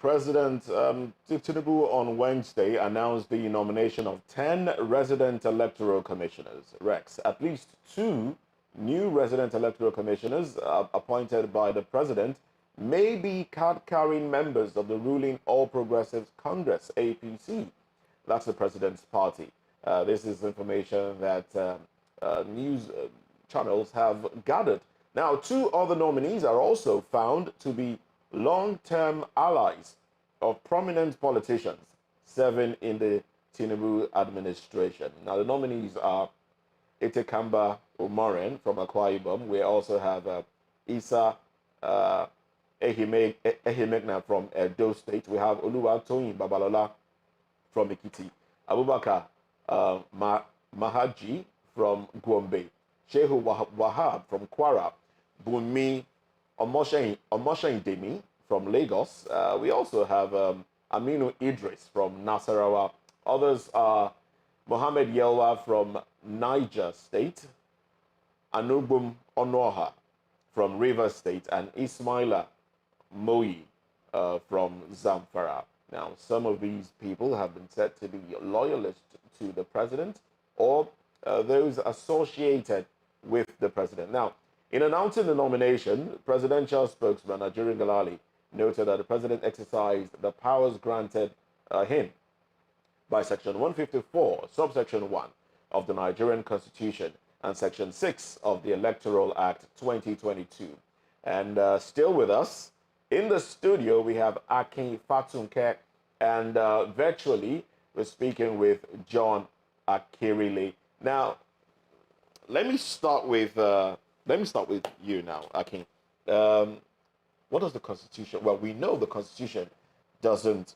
President Tinubu on Wednesday announced the nomination of 10 resident electoral commissioners, RECs. At least 2 new resident electoral commissioners appointed by the president may be card-carrying members of the ruling All Progressives Congress, APC. That's the president's party. This is information that news channels have gathered. Now, 2 other nominees are also found to be long-term allies of prominent politicians serving in the Tinubu administration. Now, the nominees are Itekamba Umaren from Akwa Ibom. We also have Isa Ehimegna from Edo State. We have Oluwatoyin Babalola from Ekiti. Abubakar Mahaji from Gombe. Shehu Wahab from Kwara. Bunmi Omoshaindemi from Lagos. We also have Aminu Idris from Nasarawa. Others are Mohammed Yelwa from Niger State, Anubum Onoha from Rivers State, and Ismaila Moyi from Zamfara. Now, some of these people have been said to be loyalists to the president or those associated with the president. Now, in announcing the nomination, presidential spokesman Ajuri Galali noted that the president exercised the powers granted him by Section 154, subsection 1 of the Nigerian Constitution and Section 6 of the Electoral Act 2022. And still with us in the studio, we have Akin Fatunke, and virtually we're speaking with John Akirile. Now, let me start with you now, Akin. What does the Constitution? Well, we know the Constitution doesn't.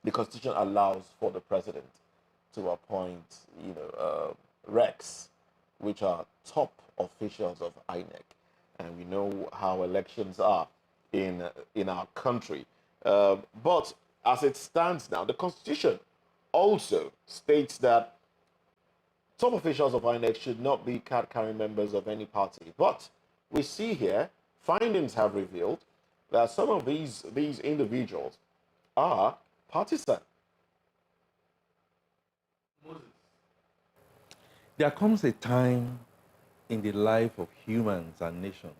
The Constitution allows for the president to appoint, RECs, which are top officials of INEC, and we know how elections are in our country. But as it stands now, the Constitution also states that top officials of INEC should not be card-carrying members of any party. But we see here, findings have revealed that some of these individuals are partisan. There comes a time in the life of humans and nations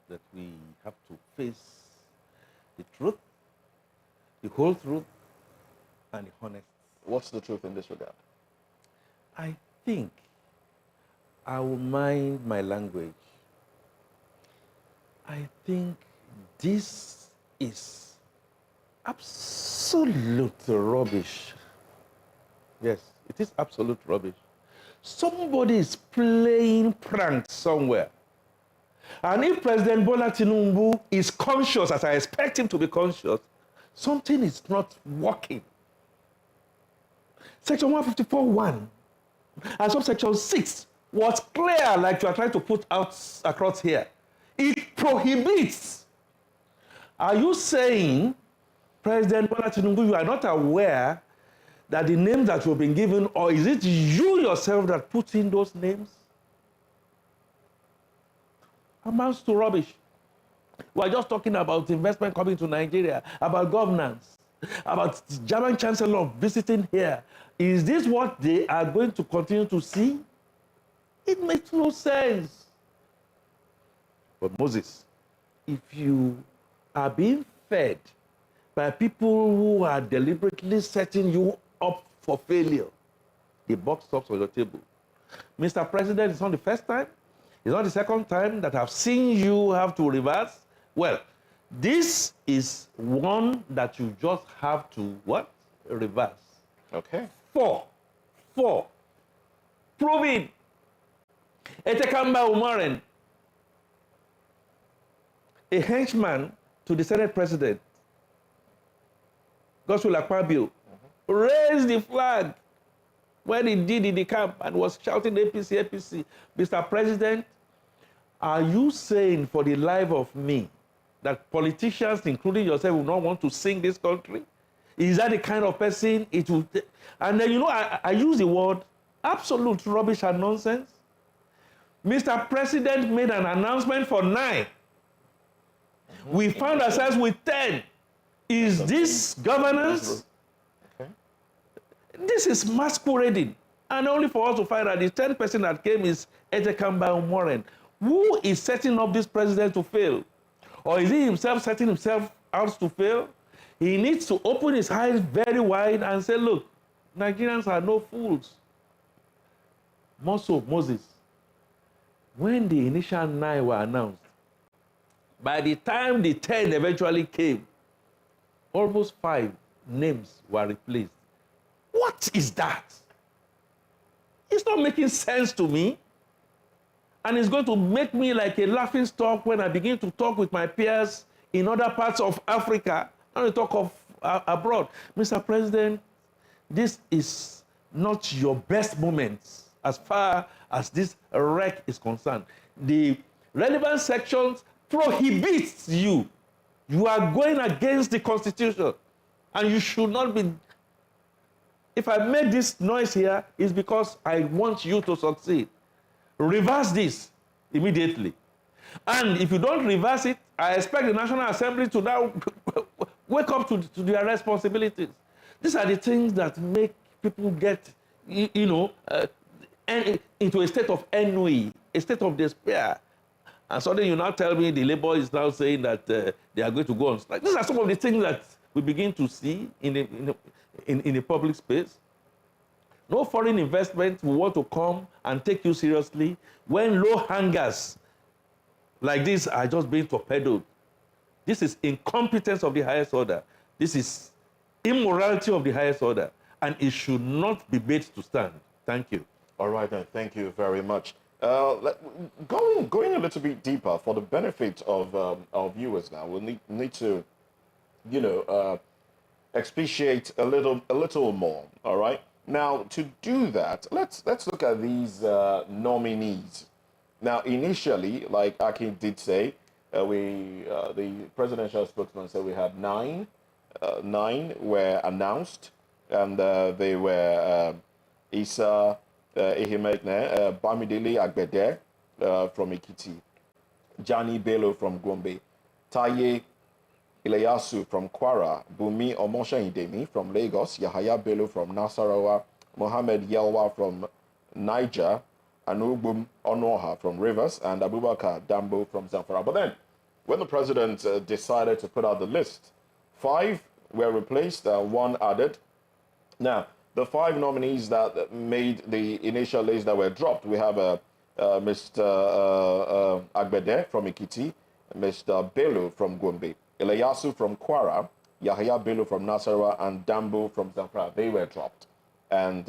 that we have to face the truth, the whole truth, and the honest. What's the truth in this regard? I think I will mind my language. I think this is absolute rubbish. Yes, it is absolute rubbish. Somebody is playing pranks somewhere. And if President Bola Tinubu is conscious, as I expect him to be conscious, something is not working. Section 154(1) and subsection 6 was clear, like you are trying to put out across here. It prohibits. Are you saying, President Bola Tinubu, you are not aware that the names that you've been given, or is it you yourself that put in those names? Amounts to rubbish. We're just talking about investment coming to Nigeria, about governance, about the German Chancellor visiting here. Is this what they are going to continue to see? It makes no sense. But Moses, if you are being fed by people who are deliberately setting you up for failure, the buck stops on your table. Mr. President, it's not the first time, it's not the second time that I've seen you have to reverse. Well, this is one that you just have to, what? Reverse. Okay. 4. Proving. Itekamba Umaren, a henchman to the Senate President, Godswill Akpabio, raised the flag when he did in the camp and was shouting APC, APC. Mr. President, are you saying for the life of me that politicians, including yourself, will not want to sing this country? Is that the kind of person it will take? And then, I use the word absolute rubbish and nonsense. Mr. President made an announcement for 9. We found ourselves with 10. Is this governance? Okay. This is masquerading. And only for us to find out the 10th person that came is Etekamba Warren. Who is setting up this president to fail? Or is he himself setting himself out to fail? He needs to open his eyes very wide and say, look, Nigerians are no fools. More so, Moses, when the initial 9 were announced, by the time the 10 eventually came, almost 5 names were replaced. What is that? It's not making sense to me. And it's going to make me like a laughing stock when I begin to talk with my peers in other parts of Africa, and we talk of abroad. Mr. President, this is not your best moment as far as this wreck is concerned. The relevant sections prohibits you. You are going against the Constitution, and you should not be. If I make this noise here, it's because I want you to succeed. Reverse this immediately. And if you don't reverse it, I expect the National Assembly to now wake up to their responsibilities. These are the things that make people get, into a state of ennui, a state of despair. And suddenly you now tell me the Labour is now saying that they are going to go on strike. These are some of the things that we begin to see in the public space. No foreign investment will want to come and take you seriously when low hangers like this are just being torpedoed. This is incompetence of the highest order. This is immorality of the highest order, and it should not be made to stand. Thank you. All right, then. Thank you very much. Going a little bit deeper for the benefit of viewers now, we'll need to, expatiate a little more. All right. Now, to do that, let's look at these nominees. Now, initially, like Akin did say, the presidential spokesman said we had 9 were announced, and they were Isa Ehimekne, Bamidele Agbede from Ekiti, Jani Bello from Gombe, Taye Ileyasu from Kwara, Bumi Omoshahidemi from Lagos, Yahaya Bello from Nasarawa, Mohammed Yelwa from Niger, Anugbum Onoha from Rivers, and Abubakar Dambo from Zamfara. But then, when the president decided to put out the list, 5 were replaced, 1 added. Now, the 5 nominees that made the initial list that were dropped, we have Mr. Agbede from Ekiti, Mr. Bello from Gombe, Ileyasu from Kwara, Yahya Bello from Nasarawa, and Dambo from Zamfara. They were dropped. And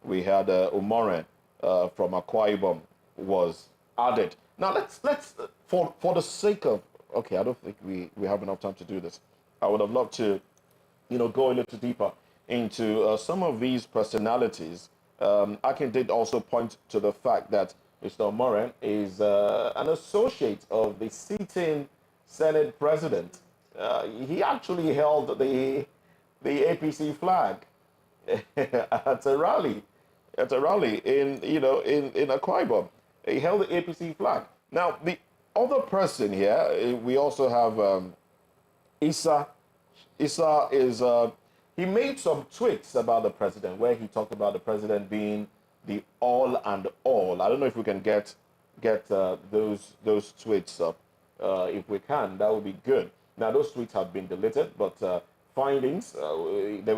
we had Umoren from Akwa Ibom was added. Now, let's for the sake of, okay, I don't think we have enough time to do this. I would have loved to, go a little deeper into some of these personalities. Akin did also point to the fact that Mr. Umoren is an associate of the sitting Senate president. He actually held the APC flag at a rally in Akwa Ibom. He held the APC flag. Now, the other person here, we also have Isa. Isa is he made some tweets about the president where he talked about the president being the all and all. I don't know if we can get those tweets up. If we can, that would be good. Now, those tweets have been deleted, but findings they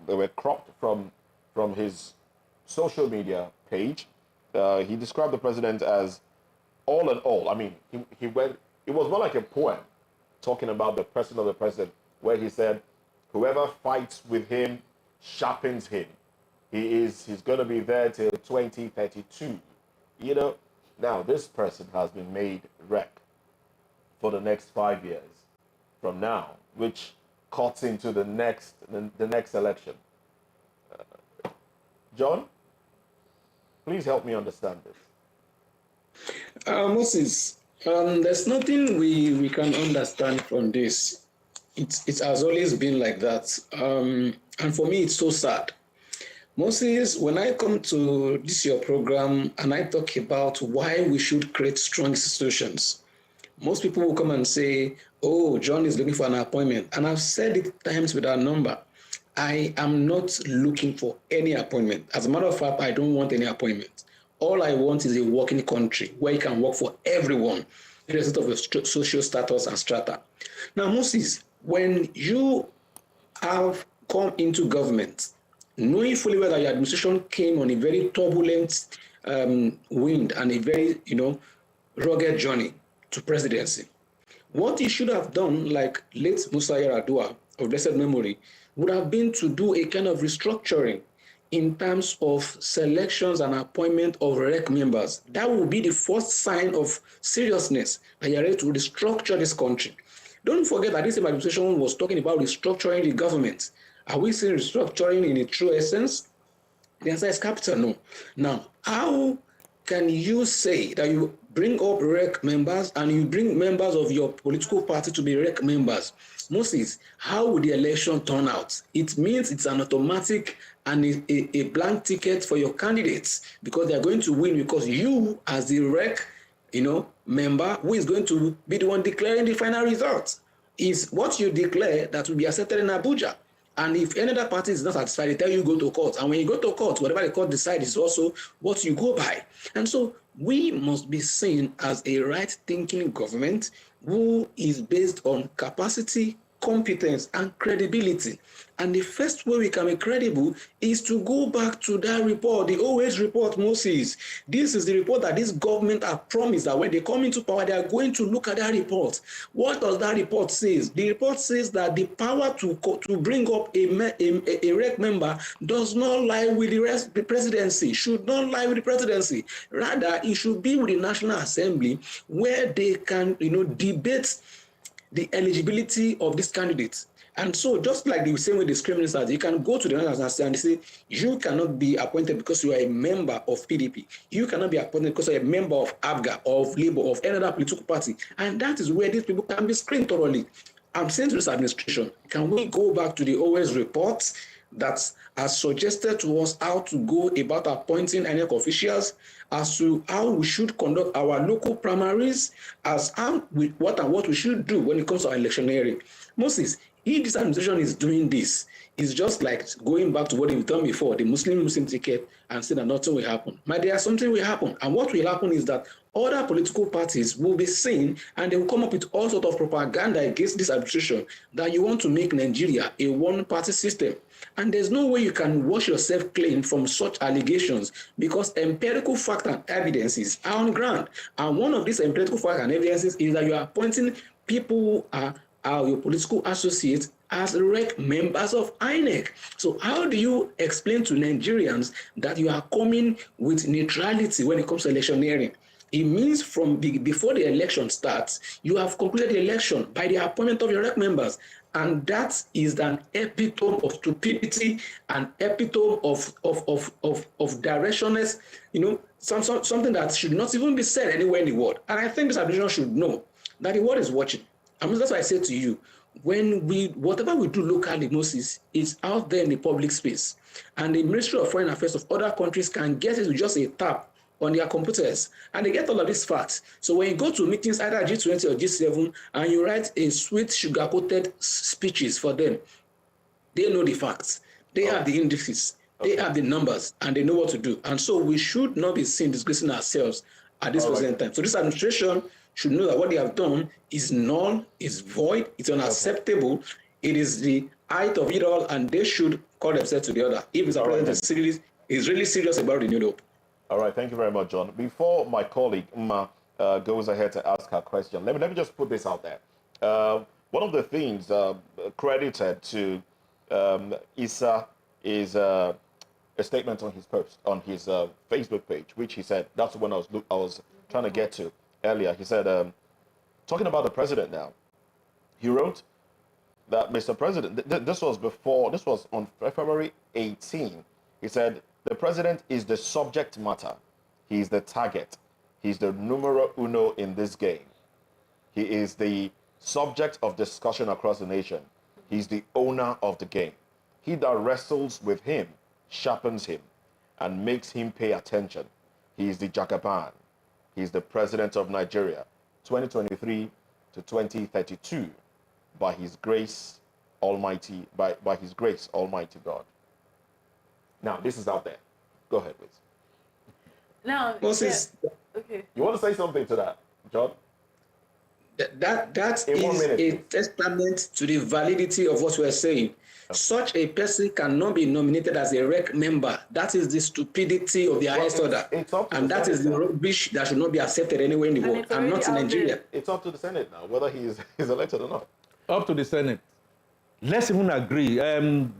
were cropped from his social media page. He described the president as all and all. I mean, he went. It was more like a poem talking about the person of the president, where he said, "Whoever fights with him sharpens him. He's going to be there till 2032." Now this person has been made wreck for the next 5 years from now, which cuts into the next election. John, please help me understand this. Moses, there's nothing we can understand from this. It has always been like that. And for me, it's so sad. Moses, when I come to this your program and I talk about why we should create strong institutions, most people will come and say, oh, John is looking for an appointment. And I've said it times without number. I am not looking for any appointment. As a matter of fact, I don't want any appointment. All I want is a working country where you can work for everyone, irrespective of your social status and strata. Now, Moses, when you have come into government, knowing fully well that your administration came on a very turbulent wind and a very, rugged journey to presidency. What he should have done, like late Musa Yar'Adua of blessed memory, would have been to do a kind of restructuring in terms of selections and appointment of REC members. That would be the first sign of seriousness that you're ready to restructure this country. Don't forget that this administration was talking about restructuring the government. Are we seeing restructuring in a true essence? The answer is capital no. Now, how can you say that you bring up REC members and you bring members of your political party to be REC members? Moses, how would the election turn out? It means it's an automatic and a blank ticket for your candidates because they're going to win because you, as the REC, member who is going to be the one declaring the final result, is what you declare that will be accepted in Abuja. And if any other party is not satisfied, they tell you go to court. And when you go to court, whatever the court decides is also what you go by. And so we must be seen as a right-thinking government who is based on capacity, competence, and credibility. And the first way we can be credible is to go back to that report, the OH report, Moses. This is the report that this government has promised that when they come into power, they are going to look at that report. What does that report say? The report says that the power to bring up a REC member does not lie with the presidency, should not lie with the presidency. Rather, it should be with the National Assembly where they can, debate the eligibility of these candidates. And so just like the same way the screen ministers, you can go to the National Assembly and say, you cannot be appointed because you are a member of PDP. You cannot be appointed because you are a member of ABGA, of Labour, of any other political party. And that is where these people can be screened thoroughly. I'm saying to this administration, can we go back to the OS reports that has suggested to us how to go about appointing INEC officials, as to how we should conduct our local primaries, as what we should do when it comes to our electioneering. Moses, if this administration is doing this, it's just like going back to what they've done before, the Muslim ticket, and say that nothing will happen. My dear, something will happen. And what will happen is that other political parties will be seen and they will come up with all sorts of propaganda against this administration that you want to make Nigeria a one-party system. And there's no way you can wash yourself clean from such allegations because empirical facts and evidences are on ground. And one of these empirical facts and evidences is that you are appointing people who are your political associates as REC members of INEC. So how do you explain to Nigerians that you are coming with neutrality when it comes to electioneering? It means from before the election starts, you have completed the election by the appointment of your REC members. And that is an epitome of stupidity, an epitome of directionless, something that should not even be said anywhere in the world. And I think this administration should know that the world is watching. I mean, that's why I say to you, whatever we do locally, Moses, is out there in the public space. And the Ministry of Foreign Affairs of other countries can get it with just a tap on their computers, and they get all of these facts. So when you go to meetings, either G20 or G7, and you write a sweet, sugar-coated speeches for them, they know the facts. They have the indices. They have the numbers, and they know what to do. And so we should not be seen disgracing ourselves at this present time. So this administration should know that what they have done is null, is void, it's unacceptable. It is the height of it all, and they should call themselves to the other. If the president is really serious about renewed hope. All right, thank you very much, John. Before my colleague Uma goes ahead to ask her question, let me just put this out there. One of the things credited to Issa is a statement on his post on his Facebook page, which he said that's the one I was trying to get to earlier. He said, talking about the president now, he wrote that Mr. President, this was on February 18. He said, the president is the subject matter. He is the target. He's the numero uno in this game. He is the subject of discussion across the nation. He's the owner of the game. He that wrestles with him sharpens him and makes him pay attention. He is the Jagaban. He is the president of Nigeria, 2023 to to 2032 by His grace, Almighty, by His grace, Almighty God. Now, this is out there. Go ahead, please. Now, Moses, okay. You want to say something to that, John? that In 1 is minute, a please. testament to the validity of what we're saying. Such a person cannot be nominated as a REC member. That is the stupidity of the highest order. It's up to And the that is Senate the now. rubbish that should not be accepted anywhere in the And world, it's and already not in out Nigeria. there. It's up to the Senate now, whether he's elected or not. Up to the Senate. Let's even agree. Mr.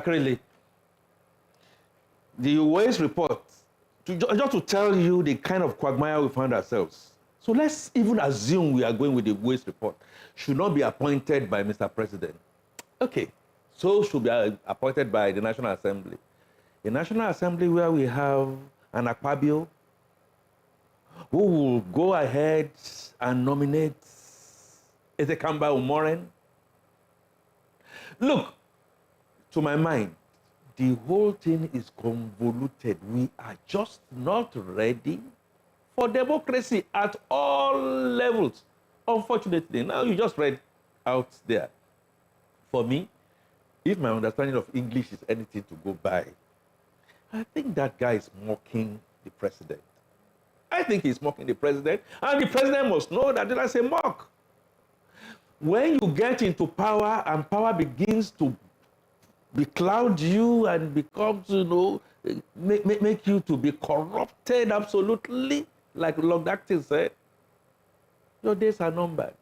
Krele, the waste report, just to tell you the kind of quagmire we found ourselves. So let's even assume we are going with the waste report. Should not be appointed by Mr. President. Okay, so should be appointed by the National Assembly. The National Assembly where we have an Akpabio who will go ahead and nominate Ezekamba Umoren. Look, to my mind, the whole thing is convoluted. We are just not ready for democracy at all levels. Unfortunately, now you just read out there. For me, if my understanding of English is anything to go by, I think that guy is mocking the president. I think he's mocking the president, and the president must know that that's a mock. When you get into power and power begins to becloud you and becomes, make you to be corrupted absolutely, like Lord Acton said, your days are numbered.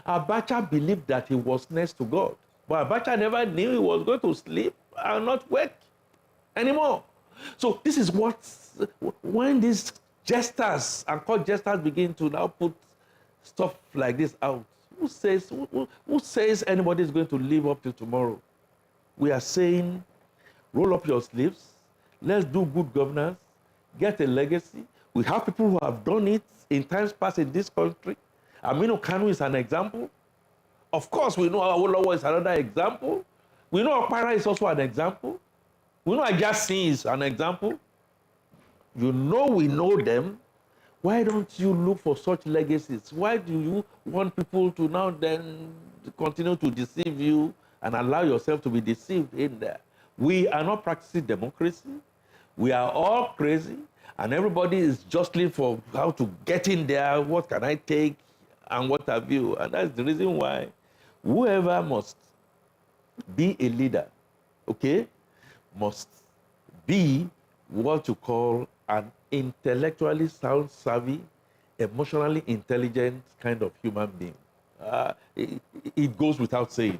Abacha believed that he was next to God, but Abacha never knew he was going to sleep and not wake anymore. So this is what, when these jesters and court jesters begin to now put stuff like this out, who says anybody is going to live up till tomorrow? We are saying, roll up your sleeves, let's do good governance, get a legacy. We have people who have done it in times past in this country. Aminu Kanu is an example. Of course, we know Awolowo is another example. We know Okpara is also an example. We know Ajasin is an example. We know them. Why don't you look for such legacies? Why do you want people to now then continue to deceive you and allow yourself to be deceived in there? We are not practicing democracy. We are all crazy, and everybody is jostling for how to get in there. What can I take, and what have you? And that's the reason why whoever must be a leader, okay, must be what you call an intellectually sound, savvy, emotionally intelligent kind of human being. It goes without saying.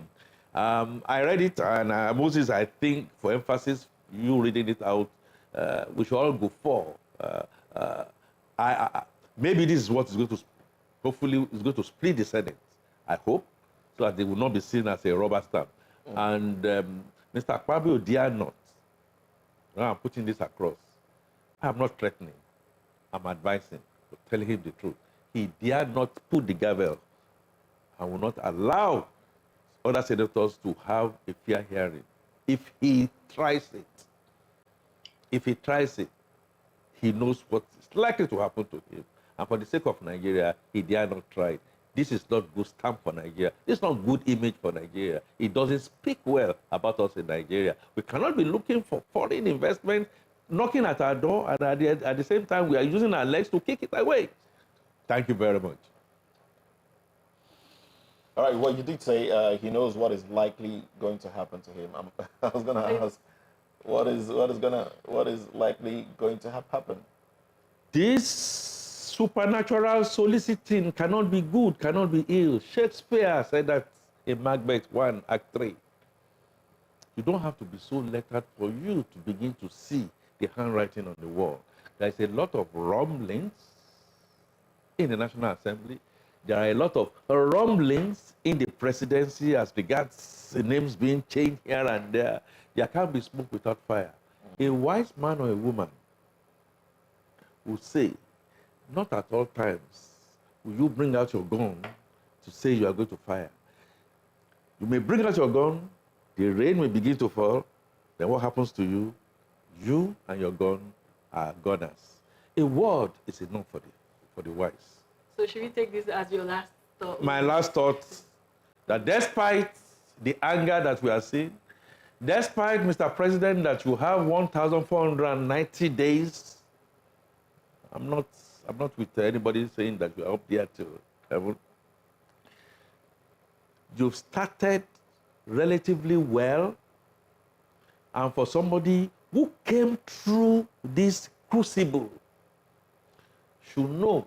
I read it, and Moses, I think, for emphasis, you reading it out, we should all go for. Maybe this is what is going to, hopefully, is going to split the Senate, I hope, so that they will not be seen as a rubber stamp. And Mr. Akpabio dare not. Now I'm putting this across. I'm not threatening. I'm advising, telling him the truth. He dare not put the gavel and will not allow other senators to have a fair hearing. If he tries it, he knows what is likely to happen to him. And for the sake of Nigeria, he dare not try it. This is not good stamp for Nigeria. This is not good image for Nigeria. It doesn't speak well about us in Nigeria. We cannot be looking for foreign investment knocking at our door, and at the same time, we are using our legs to kick it away. Thank you very much. All right, well, you did say he knows what is likely going to happen to him. I was going to ask, what is likely going to happen? This supernatural soliciting cannot be good, cannot be ill. Shakespeare said that in Macbeth 1, Act 3. You don't have to be so lettered for you to begin to see the handwriting on the wall. There's a lot of rumblings in the National Assembly. There are a lot of rumblings in the presidency as regards the names being changed here and there. There can't be smoke without fire. A wise man or a woman would say, not at all times will you bring out your gun to say you are going to fire. You may bring out your gun, the rain may begin to fall, then what happens to you? You and your gun are gunners. A word is enough for the wise. So should we take this as your last thought? My last thought, that despite the anger that we are seeing, despite, Mr. President, that you have 1,490 days, I'm not with anybody saying that you are up there to heaven. You've started relatively well, and for somebody who came through this crucible should know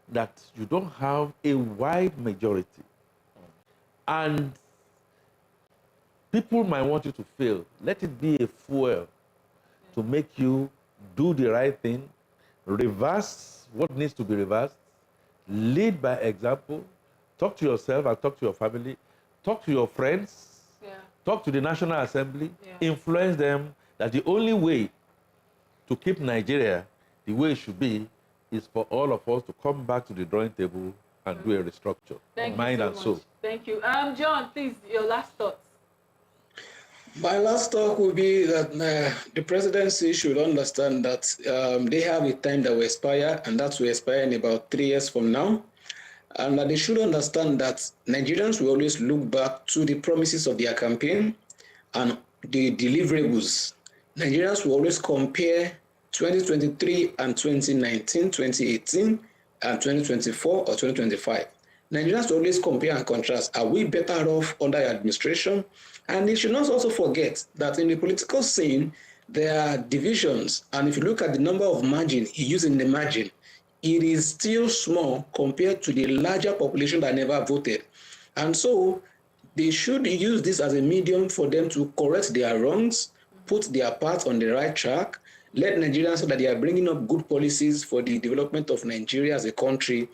that you don't have a wide majority. And people might want you to fail. Let it be a fuel to make you do the right thing, reverse what needs to be reversed, lead by example, talk to yourself and talk to your family, talk to your friends, talk to the National Assembly, influence them that the only way to keep Nigeria the way it should be is for all of us to come back to the drawing table and do a restructure, mind and soul. Thank you. John, please, your last thoughts. My last talk will be that the presidency should understand that they have a time that will expire, and that will expire in about 3 years from now. And that they should understand that Nigerians will always look back to the promises of their campaign and the deliverables. Nigerians will always compare 2023 and 2019, 2018, and 2024 or 2025. Nigerians will always compare and contrast. Are we better off under your administration? And they should not also forget that in the political scene, there are divisions. And if you look at the number of margin he used in the margin, it is still small compared to the larger population that never voted. And so they should use this as a medium for them to correct their wrongs, put their path on the right track, let Nigerians know that they are bringing up good policies for the development of Nigeria as a country.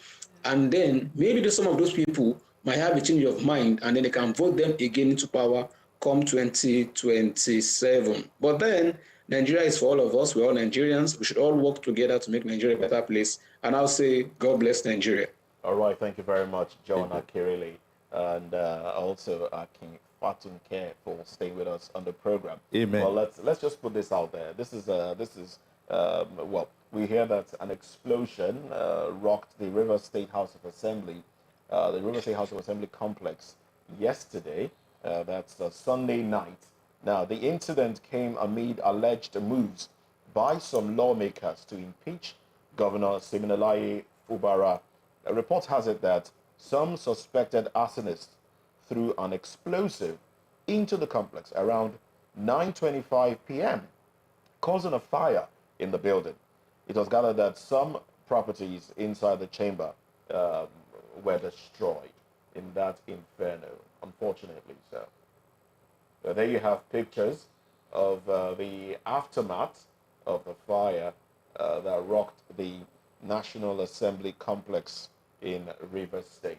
And then maybe some of those people might have a change of mind, and then they can vote them again into power come 2027. But then Nigeria is for all of us. We're all Nigerians. We should all work together to make Nigeria a better place. And I'll say, God bless Nigeria. All right, thank you very much, John Akirili, and also King Fatunke for staying with us on the program. Amen. Well, let's just put this out there. This is well, we hear that an explosion rocked the River State House of Assembly, the River State House of Assembly complex yesterday. That's Sunday night. Now, the incident came amid alleged moves by some lawmakers to impeach Governor Siminalayi Fubara. A report has it that some suspected arsonists threw an explosive into the complex around 9:25 p.m., causing a fire in the building. It was gathered that some properties inside the chamber were destroyed in that inferno, unfortunately so. There you have pictures of the aftermath of the fire that rocked the National Assembly complex in Rivers State.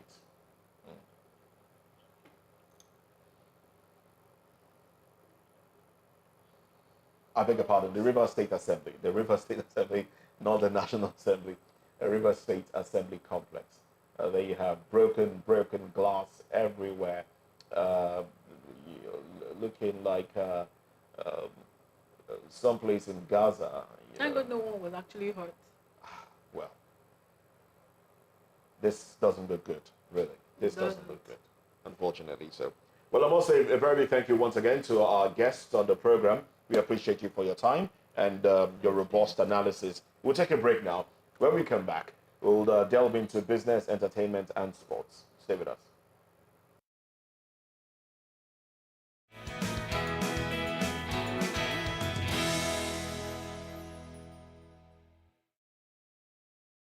I beg your pardon, the Rivers State Assembly. The Rivers State Assembly, not the National Assembly. The Rivers State Assembly complex. There you have broken glass everywhere. Looking like someplace in Gaza. Thank God no one was actually hurt. Well, this doesn't look good, really. This doesn't look good, unfortunately. So, well, I must say a very big thank you once again to our guests on the program. We appreciate you for your time and your robust analysis. We'll take a break now. When we come back, we'll delve into business, entertainment, and sports. Stay with us.